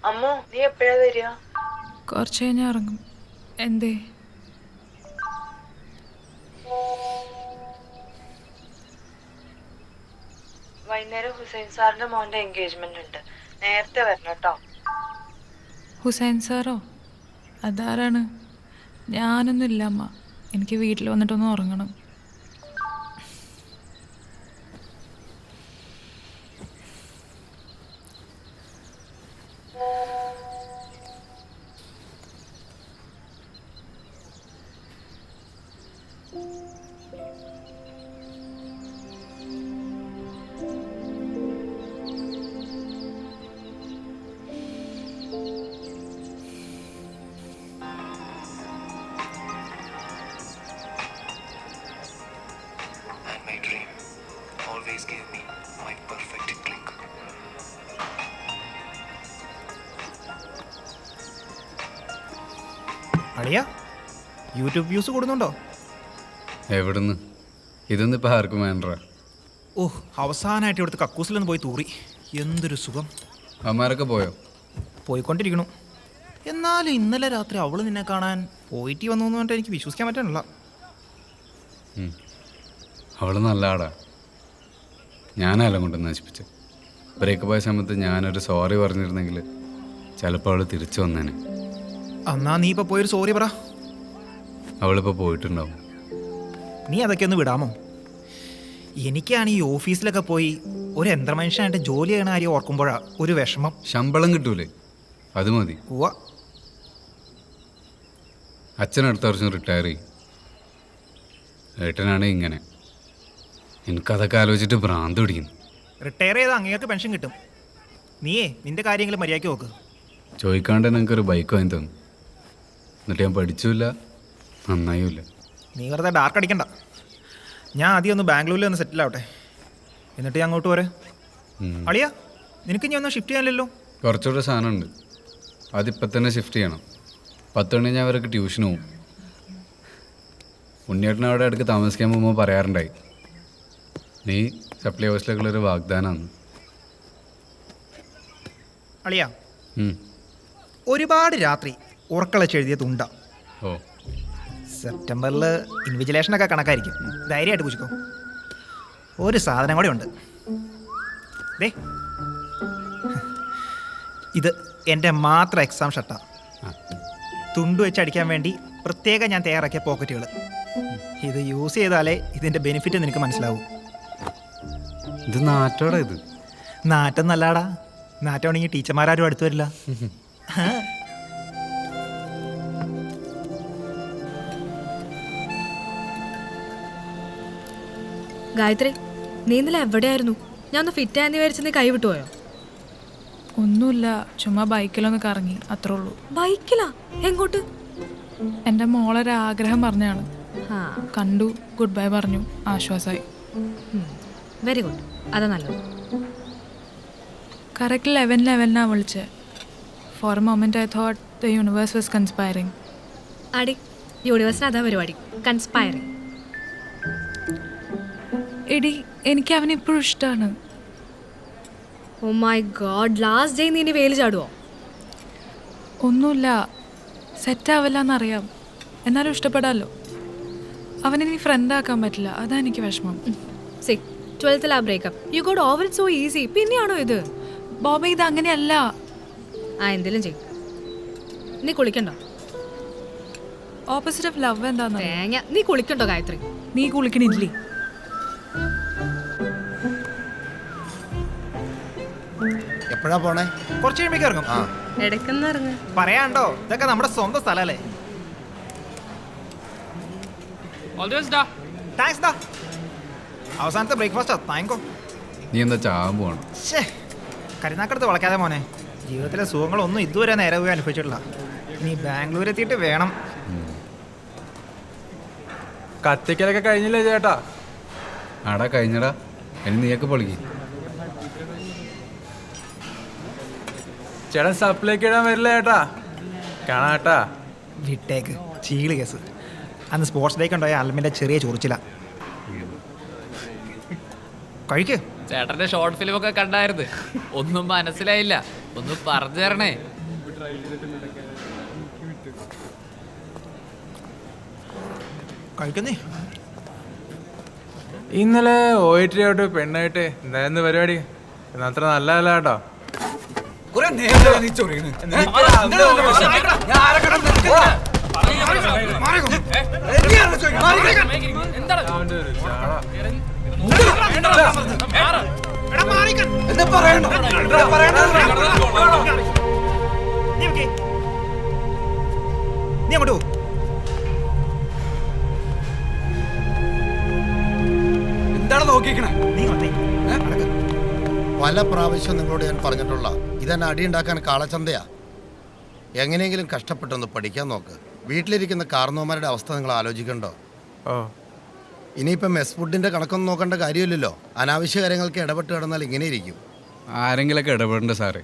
അമ്മോ നീ എപ്പോഴാ വരിക? കുറച്ച് കഴിഞ്ഞാൽ ഇറങ്ങും. എന്തേ? വൈകുന്നേരം ഹുസൈൻ സാറിന്റെ മോന്റെ എൻഗേജ്മെന്റ് ഉണ്ട്, നേരത്തെ വരണം കേട്ടോ. ഹുസൈൻ സാറോ? അതാരാണ്? ഞാനൊന്നും ഇല്ല അമ്മ, എനിക്ക് വീട്ടിൽ വന്നിട്ടൊന്ന് ഉറങ്ങണം. My dream always gave me my perfect click. അളിയ യൂട്യൂബ് വ്യൂസ് കൂടുന്നുണ്ടോ? എവിടുന്ന്? ഇതൊന്നും ഇപ്പം ആർക്കും വേണ്ട. ഓഹ്, അവസാനമായിട്ട് ഇവിടുത്തെ കക്കൂസിലൊന്ന് പോയി തൂറി. എന്തൊരു സുഖം. അമ്മമാരൊക്കെ പോയോ? പോയിക്കൊണ്ടിരിക്കണു. എന്നാലും ഇന്നലെ രാത്രി അവള് നിന്നെ കാണാൻ പോയിട്ട് വന്നു എന്ന് പറഞ്ഞിട്ട് എനിക്ക് വിശ്വസിക്കാൻ പറ്റാനില്ല. അവൾ നല്ല ആടാ. ഞാനല്ല കൊണ്ട് നശിപ്പിച്ച്. ബ്രേക്കപ്പ് ആയ സമയത്ത് ഞാനൊരു സോറി പറഞ്ഞിരുന്നെങ്കിൽ ചിലപ്പോൾ അവൾ തിരിച്ചു വന്നേനെ. എന്നാ നീ ഇപ്പോൾ പോയൊരു സോറി പറ. അവളിപ്പോൾ പോയിട്ടുണ്ടാവും. നീ അതൊക്കെ ഒന്ന് വിടാമോ? എനിക്കാണ് ഈ ഓഫീസിലൊക്കെ പോയി ഒരു യന്ത്രമനുഷ്യനായിട്ട് ജോലി ചെയ്യണ കാര്യം ഓർക്കുമ്പോഴാണ് ഒരു വിഷമം. ശമ്പളം കിട്ടൂലേ, അത് മതി. ഉവ്വ. അച്ഛൻ അടുത്ത വർഷം റിട്ടയർ ചെയ്യും. ഏട്ടനാണ് ഇങ്ങനെ. എനിക്കതൊക്കെ ആലോചിച്ചിട്ട് ഭ്രാന്ത് പിടിക്കുന്നു. റിട്ടയർ ചെയ്താൽ അങ്ങേക്ക് പെൻഷൻ കിട്ടും. നീയേ നിന്റെ കാര്യങ്ങൾ മര്യാദയ്ക്ക് നോക്ക്. ചോദിക്കാണ്ട് എനിക്കൊരു ബൈക്ക് വാങ്ങി തന്നു. എന്നിട്ട് ഞാൻ പഠിച്ചില്ല, നന്നായില്ല. നീ വെറുതെ ഡാർക്ക് അടിക്കണ്ട. ഞാൻ ആദ്യം ഒന്ന് ബാംഗ്ലൂരിൽ ഒന്ന് സെറ്റിൽ ആവട്ടെ, എന്നിട്ട് ഞാൻ അങ്ങോട്ട് പോരെ. അളിയ, നിനക്ക് ഇനി ഒന്നും ഷിഫ്റ്റ് ചെയ്യാനില്ലല്ലോ? കുറച്ചുകൂടെ സാധനമുണ്ട്, അതിപ്പം തന്നെ ഷിഫ്റ്റ് ചെയ്യണം. 10 മണി ഞാൻ അവർക്ക് ട്യൂഷന് പോകും. ഉണ്ണിയേട്ടൻ അവിടെ ഇടയ്ക്ക് താമസിക്കാൻ പോകുമ്പോൾ പറയാറുണ്ടായി, നീ സപ്ലൈ ഹൗസിലേക്കുള്ളൊരു വാഗ്ദാനമാണ്. അളിയ, ഒരുപാട് രാത്രി ഉറക്കളച്ചെഴുതിയ തുണ്ട. ഓ, സെപ്റ്റംബറിൽ ഇൻവിജിലേഷനൊക്കെ കണക്കായിരിക്കും. ധൈര്യമായിട്ട് പൂച്ചിക്കോ. ഒരു സാധനം കൂടെ ഉണ്ട്. ദേ, ഇത് എൻ്റെ മാത്രം എക്സാം ഷർട്ടാണ്. തുണ്ട് വെച്ച് അടിക്കാൻ വേണ്ടി പ്രത്യേകം ഞാൻ തയ്യാറാക്കിയ പോക്കറ്റുകൾ. ഇത് യൂസ് ചെയ്താലേ ഇതിൻ്റെ ബെനിഫിറ്റ് നിനക്ക് മനസ്സിലാവും. ഇത് നാട്ടോടാ. ഇത് നാറ്റം നല്ലാടാ. നാറ്റമാണെങ്കിൽ ടീച്ചർമാരും അടുത്ത് വരില്ല. ഗായത്രി, നീ ഇന്നലെ എവിടെയായിരുന്നു? ഞാൻ ഒന്ന് ഫിറ്റ് ആയെന്ന് വിചാരിച്ച് നീ കൈ വിട്ടുപോയോ? ഒന്നുമില്ല, ചുമ്മാ ബൈക്കിലൊന്ന് കറങ്ങി, അത്രേ ഉള്ളൂ. ബൈക്കിലാ? എങ്ങോട്ട്? എൻ്റെ മോളൊരാഗ്രഹം പറഞ്ഞാണ്. കണ്ടു, ഗുഡ് ബൈ പറഞ്ഞു, ആശ്വാസമായി. വെരി ഗുഡ്, അതാ നല്ലത്. കറക്റ്റ് 11:11 വിളിച്ചത്. For a moment I thought the universe was conspiring. അടി, യൂണിവേഴ്സിന് അതാ പരിപാടി, കൺസ്പയറിങ്. എടി, എനിക്ക് അവനിപ്പോഴും ഇഷ്ടമാണ്. Oh my God, last day നീ ഇനി വേലി ചാടുവോ? ഒന്നുമില്ല, സെറ്റാവില്ല എന്നറിയാം, എന്നാലും ഇഷ്ടപ്പെടാമല്ലോ. അവനെ ഫ്രണ്ടാക്കാൻ പറ്റില്ല, അതാ എനിക്ക് വിഷമം. See, 12th breakup, you got over it so easy. പിന്നെയാണോ ഇത്? ബോബ, ഇത് അങ്ങനെയല്ല. എന്തെങ്കിലും ചെയ്യും. നീ കുളിക്കണ്ടോ? ഓപ്പോസിറ്റ് ഓഫ് ലവ് എന്താന്ന് തേങ്ങ. നീ കുളിക്കണ്ടോ ഗായത്രി? നീ കുളിക്കണില്ലേ? എപ്പോഴാ പോണേ? കുറച്ച് കഴിയുമ്പോഴേക്കും ഇറങ്ങും. ഇടയ്ക്കെന്ന് പറയാണ്ടോ, ഇതൊക്കെ നമ്മുടെ സ്വന്തം സ്ഥലമല്ലേ. താങ്ക്സ് ഡാ. അവസാനത്തെ ബ്രേക്ക്ഫാസ്റ്റാ, താങ്കോ. നീ എന്താ ചാകാൻ പോകണം? കരുനാക്കടുത്ത് വളയ്ക്കാതെ മോനെ. ജീവിതത്തിലെ സുഖങ്ങളൊന്നും ഇതുവരെ നേരെ പോയി അനുഭവിച്ചിട്ടില്ല. ഇനി ബാംഗ്ലൂർ എത്തിയിട്ട് വേണം. കത്തിക്കലൊക്കെ കഴിഞ്ഞില്ലേ ചേട്ടാ? ആടാ, കഴിഞ്ഞടാ. ഇനി നീയൊക്കെ പൊളിക്ക്. ചേട്ടൻ സപ്ലൈക്ക് ഇടാൻ വരില്ല ചേട്ടാ? കാണാട്ടാ. വിട്ടേക്ക്, ചീള് കേസ്. അന്ന് സ്പോർട്സ് ഡേക്ക് ഉണ്ടായ അൽമിൻ്റെ ചെറിയ ചൊറിച്ചില്ല. കഴിക്ക്. ചേട്ടന്റെ ഷോർട്ട് ഫിലിം ഒക്കെ കണ്ടായിരുന്നു. ഒന്നും മനസ്സിലായില്ല, ഒന്ന് പറഞ്ഞു തരണേ. കഴിക്കുന്നേ. ഇന്നലെ ഓയിട്ടിയായിട്ട് പെണ്ണായിട്ട് എന്തായിരുന്നു പരിപാടി? അത്ര നല്ലതല്ല കേട്ടോ. നീ അങ്ങോട്ട് പോ. എന്താണ് നോക്കിക്കണേ? നീ വന്നേ. പല പ്രാവശ്യം നിങ്ങളോട് ഞാൻ പറഞ്ഞിട്ടുള്ള ഇതെന്നെ അടിയുണ്ടാക്കാൻ കാളച്ചന്തയാ. എങ്ങനെയെങ്കിലും കഷ്ടപ്പെട്ടൊന്ന് പഠിക്കാൻ നോക്ക്. വീട്ടിലിരിക്കുന്ന കാർന്നോമാരുടെ അവസ്ഥ നിങ്ങൾ ആലോചിക്കണ്ടോ? ഓ, ഇനിയിപ്പം മെസ് ഫുഡിന്റെ കണക്കൊന്നും നോക്കേണ്ട കാര്യമില്ലല്ലോ. അനാവശ്യ കാര്യങ്ങൾക്ക് ഇടപെട്ട് കിടന്നാൽ ഇങ്ങനെ ഇരിക്കും. ആരെങ്കിലൊക്കെ ഇടപെടണ്ട സാറേ.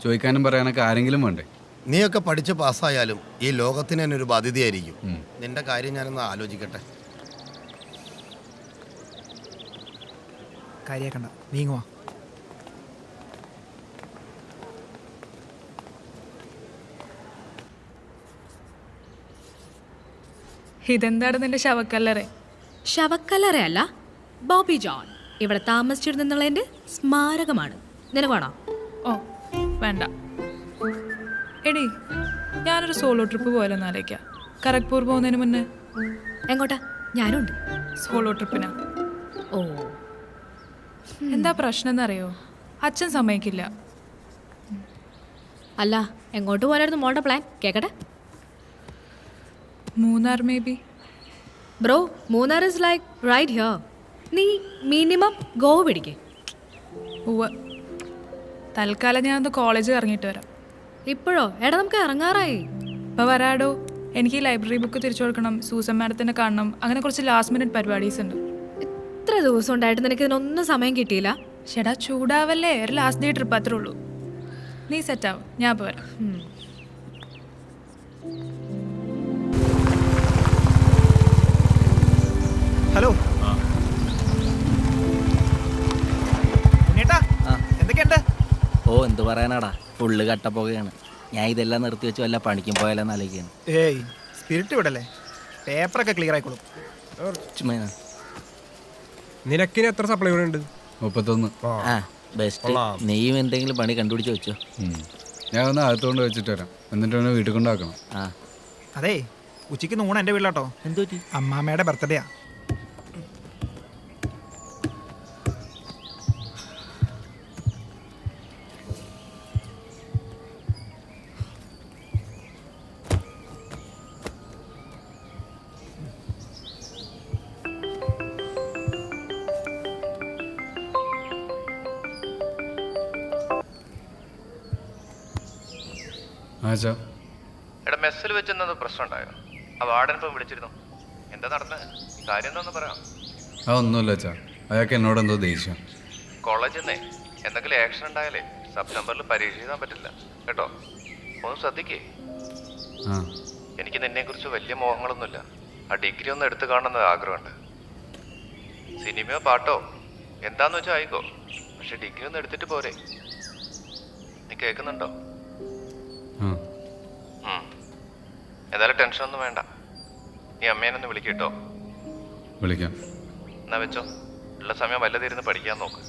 ചോദിക്കാനും പറയാനൊക്കെ ആരെങ്കിലും വേണ്ടേ? നീയൊക്കെ പഠിച്ച് പാസ്സായാലും ഈ ലോകത്തിന് തന്നെ ഒരു ബാധ്യതയായിരിക്കും. നിന്റെ കാര്യം ഞാനൊന്ന് ആലോചിക്കട്ടെ. കാര്യാക്കണ്ട, നീങ്ങുവാ. ഇതെന്താണ് നിന്റെ ശവക്കല്ലറേ? ശവക്കല്ലറയല്ല, ബോബി ജോൺ ഇവിടെ താമസിച്ചിരുന്നുള്ളതിന്റെ സ്മാരകമാണ്. നിനക്ക് വേണോ? ഓ വേണ്ട. എടി, ഞാനൊരു സോളോ ട്രിപ്പ് പോയാലോന്ന് ആലോചിക്കാം. ഖരഗ്പൂർ പോകുന്നതിന് മുന്നേ. എങ്ങോട്ടാ? ഞാനുണ്ട്. സോളോ ട്രിപ്പിനാ. ഓ, എന്താ പ്രശ്നം എന്നറിയോ? അച്ഛൻ സമ്മതിക്കില്ല. അല്ല, എങ്ങോട്ട് പോകാനായിരുന്നു മോളുടെ പ്ലാൻ? കേക്കട്ടെ. Munnar may be. Bro, Munnar is like right here. നീ മിനിമം ഗോവ പിടിക്കേ. ഉവ്വ്. തൽക്കാലം ഞാൻ ഒന്ന് കോളേജ് ഇറങ്ങിയിട്ട് വരാം. ഇപ്പോഴോ? എടാ, നമുക്ക് ഇറങ്ങാറായി. ഇപ്പം വരാടോ. എനിക്ക് ഈ ലൈബ്രറി ബുക്ക് തിരിച്ചു കൊടുക്കണം, സൂസൻ മാഡത്തിനെ കാണണം, അങ്ങനെ കുറച്ച് ലാസ്റ്റ് മിനിറ്റ് പരിപാടീസ് ഉണ്ട്. ഇത്ര ദിവസം ഉണ്ടായിട്ട് നിനക്ക് ഇതിനൊന്നും സമയം കിട്ടിയില്ല. ചേട്ടാ ചൂടാവല്ലേ, ഒരു ലാസ്റ്റ് ഡേ ട്രിപ്പ് അത്രേ ഉള്ളൂ. നീ സെറ്റാവും, ഞാൻ ഇപ്പോൾ വരാം. ഹലോ ഉണ്ണിയേട്ടാ, എന്തൊക്കെയുണ്ട്? ഓ, എന്ത് പറയാനാടാ, ഫുള്ള് കട്ടപ്പോകയാണ്. ഞാൻ ഇതെല്ലാം നിർത്തി വെച്ച് വല്ല പണിക്കും പോയാലെന്ന് ആലോചിക്കുകയാണ്. ഏയ്, സ്പിരിറ്റ് വിടല്ലേ, പേപ്പറൊക്കെ ക്ലിയർ ആയിക്കോളും. ചുമ്മാ. നിനക്കിന് എത്ര സപ്ലൈ ഉണ്ട്? 31. ആ, ബെസ്റ്റ്. നെയ്യും എന്തെങ്കിലും പണി കണ്ടുപിടിച്ച് വെച്ചോ. ഞാൻ ഒന്ന് അകത്തുകൊണ്ട് വെച്ചിട്ട് വരാം, എന്നിട്ട് വേണം വീട്ടിൽ കൊണ്ടാക്കണം. ആ, അതെ, ഉച്ചയ്ക്ക് നൂണ് എൻ്റെ വീട്ടിലാട്ടോ. എന്തു പറ്റി? അമ്മാമ്മയുടെ ബർത്ത്ഡേയാ. ആച്ചാ, എടാ, മെസ്സിൽ വെച്ചെന്നത് പ്രശ്നം ഉണ്ടായോ? ആ വാർഡൻ ഇപ്പം വിളിച്ചിരുന്നു. എന്താ നടന്നത്? കാര്യം എന്താണെന്ന് പറയാം. അതൊന്നുമില്ല അച്ഛാ, അയാൾക്ക് എന്നോട് എന്തോ ദേഷ്യം. കോളേജിൽ നിന്നേ എന്തെങ്കിലും ആക്ഷൻ ഉണ്ടായാലേ സെപ്റ്റംബറിൽ പരീക്ഷ എഴുതാൻ പറ്റില്ല കേട്ടോ. ഒന്ന് ശ്രദ്ധിക്കേ. ആ, എനിക്ക് നിന്നെക്കുറിച്ച് വലിയ മോഹങ്ങളൊന്നുമില്ല. ആ ഡിഗ്രി ഒന്ന് എടുത്തു കാണണമെന്ന് ആഗ്രഹമുണ്ട്. സിനിമയോ പാട്ടോ എന്താന്ന് വെച്ചാൽ ആയിക്കോ, പക്ഷെ ഡിഗ്രി ഒന്ന് എടുത്തിട്ട് പോരെ. നീ കേൾക്കുന്നുണ്ടോ? ആ. എന്തായാലും ടെൻഷനൊന്നും വേണ്ട. നീ അമ്മേനൊന്ന് വിളിക്കട്ടോ. വിളിക്കാം. എന്നാ വെച്ചോ, ഉള്ള സമയം വല്ലതിരുന്ന് പഠിക്കാൻ നോക്ക്.